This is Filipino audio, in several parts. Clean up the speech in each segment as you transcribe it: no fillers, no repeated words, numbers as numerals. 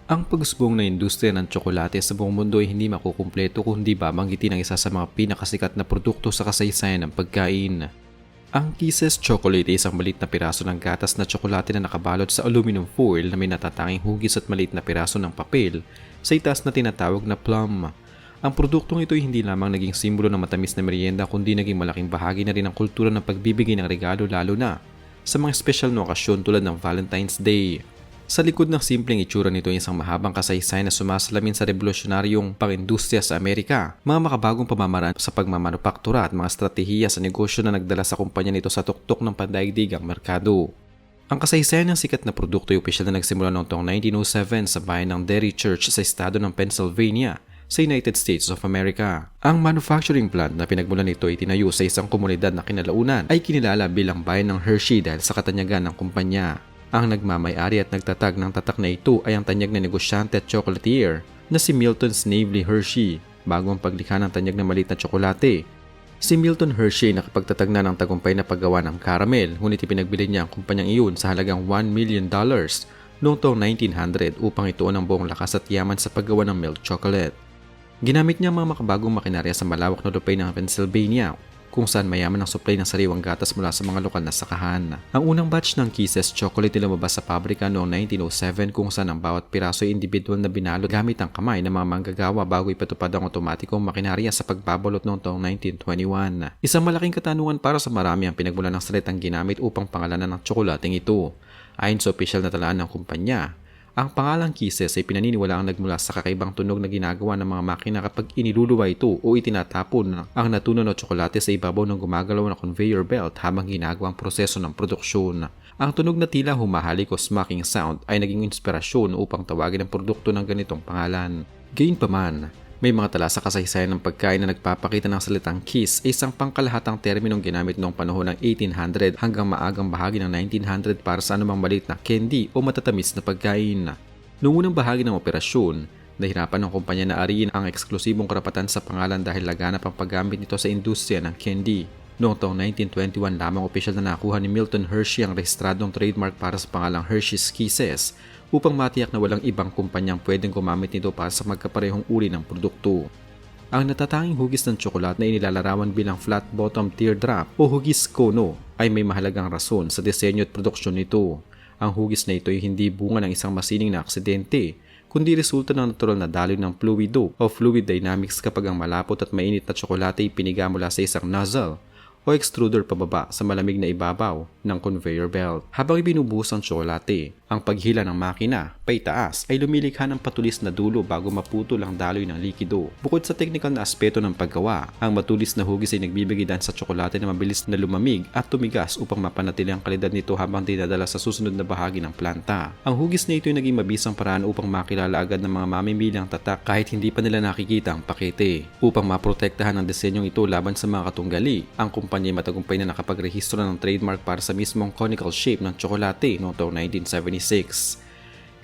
Ang pagsubong na industriya ng tsokolate sa buong mundo ay hindi makukumpleto kung hindi ba banggitin ang isa sa mga pinakasikat na produkto sa kasaysayan ng pagkain. Ang Kisses chocolate ay isang maliit na piraso ng gatas na tsokolate na nakabalot sa aluminum foil na may natatanging hugis at maliit na piraso ng papel sa itaas na tinatawag na plum. Ang produktong ito ay hindi lamang naging simbolo ng matamis na merienda kundi naging malaking bahagi na rin ng kultura ng pagbibigay ng regalo lalo na sa mga espesyal na okasyon tulad ng Valentine's Day. Sa likod ng simpleng itsura nito ay isang mahabang kasaysayan na sumasalamin sa revolusyonaryong pang-industriya sa Amerika, mga makabagong pamamaraan sa pagmamanupaktura at mga estratehiya sa negosyo na nagdala sa kumpanya nito sa tuktok ng pandaigdigang merkado. Ang kasaysayan ng sikat na produkto ay opisyal na nagsimula noong taong 1907 sa bayan ng Derry Church sa estado ng Pennsylvania sa United States of America. Ang manufacturing plant na pinagmulan nito ay tinayo sa isang komunidad na kinalaunan ay kinilala bilang bayan ng Hershey dahil sa katanyagan ng kumpanya. Ang nagmamay-ari at nagtatag ng tatak na ito ay ang tanyag na negosyante at chocolatier na si Milton Snavely Hershey bago ang paglikha ng tanyag na maliit na tsokolate. Si Milton Hershey nakapagtatag na ng tagumpay na paggawa ng caramel, ngunit ipinagbili niya ang kumpanyang iyon sa halagang $1 million noong taong 1900 upang ituon ang buong lakas at yaman sa paggawa ng milk chocolate. Ginamit niya ang mga makabagong makinarya sa malawak na lupain ng Pennsylvania kung saan mayaman ang supply ng sariwang gatas mula sa mga lokal na sakahan. Ang unang batch ng Kisses chocolate ay lumabas sa pabrika noong 1907 kung saan ang bawat piraso ay individual na binalot gamit ang kamay ng mga manggagawa bago ipatupad ang otomatikong makinarya sa pagbabalot noong taong 1921. Isang malaking katanungan para sa marami ang pinagmulan ng salitang ginamit upang pangalanan ng tsokolating ito. Ayon sa opisyal na talaan ng kumpanya, ang pangalang Kisses ay pinaniniwalaang nagmula sa kakaibang tunog na ginagawa ng mga makina kapag iniluluwa ito o itinatapon ang natunaw na tsokolate sa ibabaw ng gumagalaw na conveyor belt habang ginagawa ang proseso ng produksyon. Ang tunog na tila humahalik o smacking sound ay naging inspirasyon upang tawagin ang produkto ng ganitong pangalan. Gayunpaman, may mga tala sa kasaysayan ng pagkain na nagpapakita ng salitang kiss ay isang pangkalahatang terminong ginamit noong panahon ng 1800 hanggang maagang bahagi ng 1900 para sa anumang maliit na candy o matatamis na pagkain. Noong unang bahagi ng operasyon, nahirapan ng kumpanya na ariin ang eksklusibong karapatan sa pangalan dahil laganap ang paggamit nito sa industriya ng candy. Noong taong 1921 lamang opisyal na nakuha ni Milton Hershey ang rehistradong trademark para sa pangalang Hershey's Kisses upang matiyak na walang ibang kumpanyang pwedeng gumamit nito para sa magkaparehong uri ng produkto. Ang natatanging hugis ng tsokolate na inilalarawan bilang flat bottom teardrop o hugis kono ay may mahalagang rason sa disenyo at produksyon nito. Ang hugis na ito ay hindi bunga ng isang masining na aksidente, kundi resulta ng natural na daloy ng fluido o fluid dynamics kapag ang malapot at mainit na tsokolate ay piniga mula sa isang nozzle o extruder pababa sa malamig na ibabaw ng conveyor belt. Habang ibinubuhos ang tsokolate, ang paghila ng makina, paitaas, ay lumilikha ng patulis na dulo bago maputol ang daloy ng likido. Bukod sa technical na aspeto ng paggawa, ang matulis na hugis ay nagbibigay daan sa tsokolate na mabilis na lumamig at tumigas upang mapanatili ang kalidad nito habang dinadala sa susunod na bahagi ng planta. Ang hugis na ito ay naging mabisang paraan upang makilala agad ng mga mamimili ang tatak kahit hindi pa nila nakikita ang pakete. Upang maprotektahan ang disenyong ito laban sa mga katunggali, ang kumpanya ay matagumpay na nakapagrehistro ng trademark para sa mismong conical shape ng tsokolate noong taong 1976.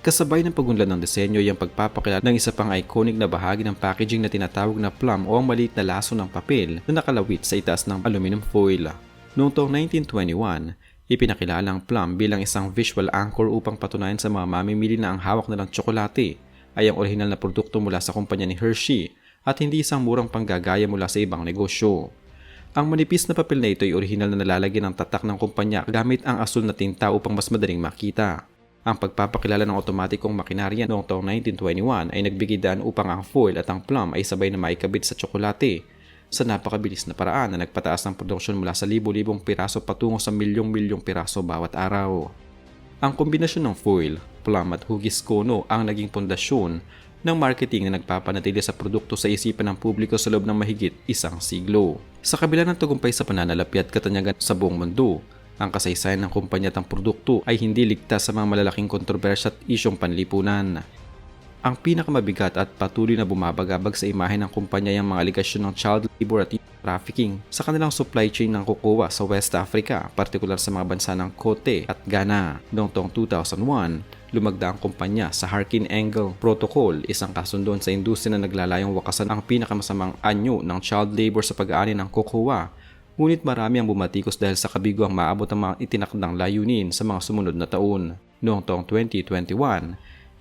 Kasabay ng pagunlad ng disenyo ay ang pagpapakilala ng isa pang iconic na bahagi ng packaging na tinatawag na plum o ang maliit na laso ng papel na nakalawit sa itaas ng aluminum foil. Noong taong 1921, ipinakilala ang plum bilang isang visual anchor upang patunayan sa mga mamimili na ang hawak nilang tsokolate ay ang orihinal na produkto mula sa kumpanya ni Hershey at hindi isang murang panggagaya mula sa ibang negosyo. Ang manipis na papel na ito ay orihinal na nalalagyan ng tatak ng kumpanya gamit ang asul na tinta upang mas madaling makita. Ang pagpapakilala ng otomatikong makinarya noong taong 1921 ay nagbigay daan upang ang foil at ang plum ay sabay na maikabit sa tsokolate sa napakabilis na paraan na nagpataas ng produksyon mula sa libo-libong piraso patungo sa milyong-milyong piraso bawat araw. Ang kombinasyon ng foil, plum at hugis kono ang naging pundasyon ng marketing na nagpapanatili sa produkto sa isipan ng publiko sa loob ng mahigit isang siglo. Sa kabila ng tagumpay sa pananalapi at katanyagan sa buong mundo, ang kasaysayan ng kumpanya at ang produkto ay hindi ligtas sa mga malalaking kontrobersya at isyong panlipunan. Ang pinakamabigat at patuloy na bumabagabag sa imahe ng kumpanya ay ang mga aligasyon ng child labor at trafficking sa kanilang supply chain ng kokowa sa West Africa, partikular sa mga bansa ng Cote at Ghana. Noong taong 2001, lumagda ang kumpanya sa Harkin-Engel Protocol, isang kasunduan sa industriya na naglalayong wakasan ang pinakamasamang anyo ng child labor sa pag-aani ng kokowa. Ngunit marami ang bumatikos dahil sa kabigo ang maabot ang mga itinakdang layunin sa mga sumunod na taon. Noong taong 2021,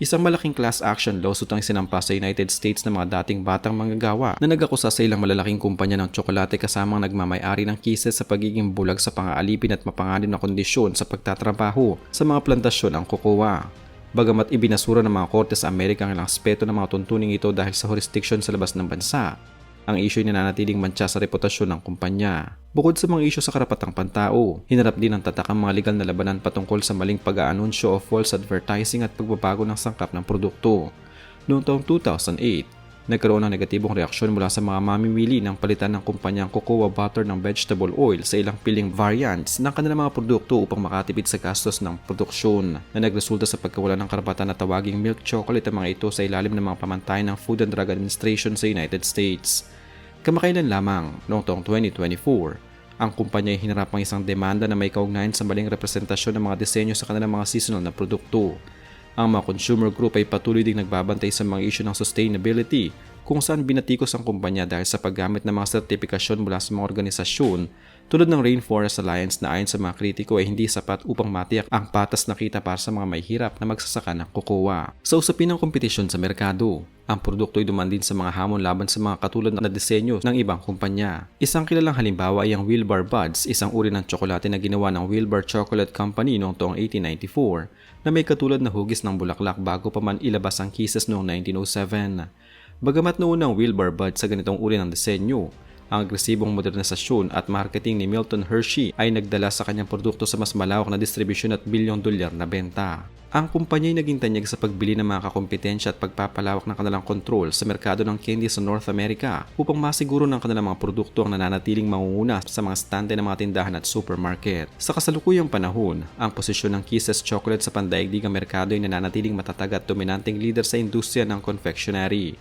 Isang malaking class action lawsuit ang sinampa sa United States ng mga dating batang manggagawa na nag-akusa sa ilang malalaking kumpanya ng tsokolate kasamang nagmamay-ari ng Kisses sa pagiging bulag sa pang-aalipin at mapanganib na kondisyon sa pagtatrabaho sa mga plantasyon ng kokoa. Bagamat ibinasura ng mga korte sa Amerika ang ilang aspeto ng mga tuntuning ito dahil sa jurisdiction sa labas ng bansa, ang issue ay nananatiling mantsa sa reputasyon ng kumpanya. Bukod sa mga issue sa karapatang pantao, hinarap din ng tatakang mga legal na labanan patungkol sa maling pag-aanunsyo o false advertising at pagbabago ng sangkap ng produkto. Noong taong 2008, nagkaroon ng negatibong reaksyon mula sa mga mamimili ng palitan ng kumpanyang cocoa butter ng vegetable oil sa ilang piling variants ng kanilang mga produkto upang makatipid sa gastos ng produksyon na nagresulta sa pagkawala ng karapatan na tawaging milk chocolate ang mga ito sa ilalim ng mga pamantayan ng Food and Drug Administration sa United States. Kamakailan lamang, noong taong 2024, ang kumpanya ay hinarap ng isang demanda na may kaugnayan sa maling representasyon ng mga disenyo sa kanilang mga seasonal na produkto. Ang mga consumer group ay patuloy ding nagbabantay sa mga issue ng sustainability kung saan binatikos ang kumpanya dahil sa paggamit ng mga sertipikasyon mula sa mga organisasyon tulad ng Rainforest Alliance na ayon sa mga kritiko ay hindi sapat upang matiyak ang patas na kita para sa mga may hirap na magsasaka ng kokoa. Sa usapin ng kompetisyon sa merkado, ang produkto ay dumaan din sa mga hamon laban sa mga katulad na disenyo ng ibang kumpanya. Isang kilalang halimbawa ay ang Wilbur Buds, isang uri ng tsokolate na ginawa ng Wilbur Chocolate Company noong taong 1894 na may katulad na hugis ng bulaklak bago pa man ilabas ang Kisses noong 1907. Bagamat noon ang Wilbur Buds sa ganitong uri ng disenyo, ang agresibong modernisasyon at marketing ni Milton Hershey ay nagdala sa kanyang produkto sa mas malawak na distribusyon at $1 billion na benta. Ang kumpanya ay naging tanyag sa pagbili ng mga kakompetensya at pagpapalawak ng kanilang kontrol sa merkado ng candy sa North America upang masiguro ng kanilang mga produkto ang nananatiling mangunguna sa mga stante ng mga tindahan at supermarket. Sa kasalukuyang panahon, ang posisyon ng Kisses Chocolate sa pandaigdigang merkado ay nananatiling matatag at dominanteng leader sa industriya ng confectionery.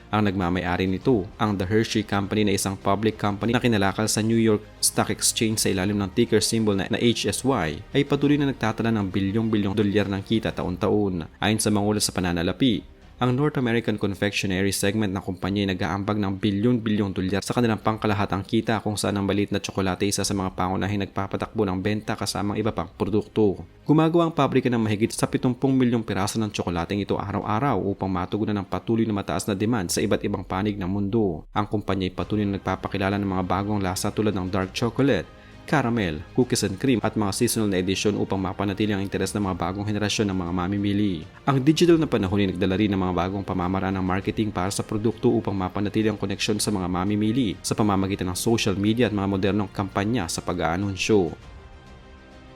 Ang nagmamay-ari nito, ang The Hershey Company na isang public company na kinalakal sa New York Stock Exchange sa ilalim ng ticker symbol na HSY, ay patuloy na nagtatala ng bilyong-bilyong dolyar ng kita taon-taon. Ayon sa mga ulat sa pananalapi, ang North American Confectionery segment ng kumpanya ay nag-aambag ng bilyon-bilyong dolyar sa kanilang pangkalahatang kita kung saan ang maliit na tsokolate isa sa mga pangunahing nagpapatakbo ng benta kasamang iba pang produkto. Gumagawa ang pabrika ng mahigit sa 70 milyong piraso ng tsokolateng ito araw-araw upang matugunan ng patuloy na mataas na demand sa iba't ibang panig ng mundo. Ang kumpanya ay patuloy na nagpapakilala ng mga bagong lasa tulad ng dark chocolate, caramel, cookies and cream at mga seasonal na edisyon upang mapanatili ang interes ng mga bagong henerasyon ng mga mamimili. Ang digital na panahon ay nagdala rin ng mga bagong pamamaraan ng marketing para sa produkto upang mapanatili ang koneksyon sa mga mamimili sa pamamagitan ng social media at mga modernong kampanya sa pag-aanunsyo.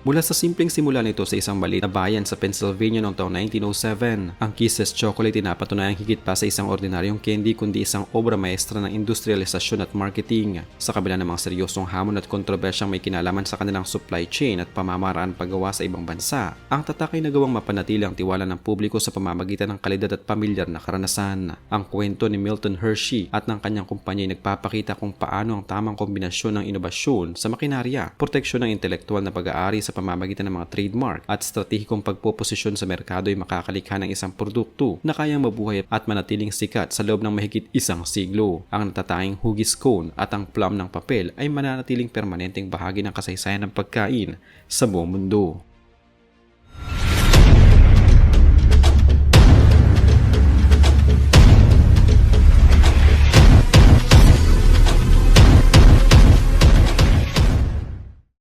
Mula sa simpleng simula nito sa isang maliit na bayan sa Pennsylvania noong taong 1907, ang Kisses Chocolate ay napatunayang higit pa sa isang ordinaryong candy kundi isang obra maestra ng industrialisasyon at marketing. Sa kabila ng mga seryosong hamon at kontrobersyang may kinalaman sa kanilang supply chain at pamamaraan paggawa sa ibang bansa, ang tatak ay nagawang mapanatili ang tiwala ng publiko sa pamamagitan ng kalidad at pamilyar na karanasan. Ang kwento ni Milton Hershey at ng kanyang kumpanya ay nagpapakita kung paano ang tamang kombinasyon ng inobasyon sa makinarya, proteksyon ng intelektual na pag-aari sa pamamagitan ng mga trademark at estratehikong pagpoposisyon sa merkado ay makakalikha ng isang produkto na kayang mabuhay at manatiling sikat sa loob ng mahigit isang siglo. Ang natatanging hugis cone at ang plum ng papel ay mananatiling permanenteng bahagi ng kasaysayan ng pagkain sa buong mundo.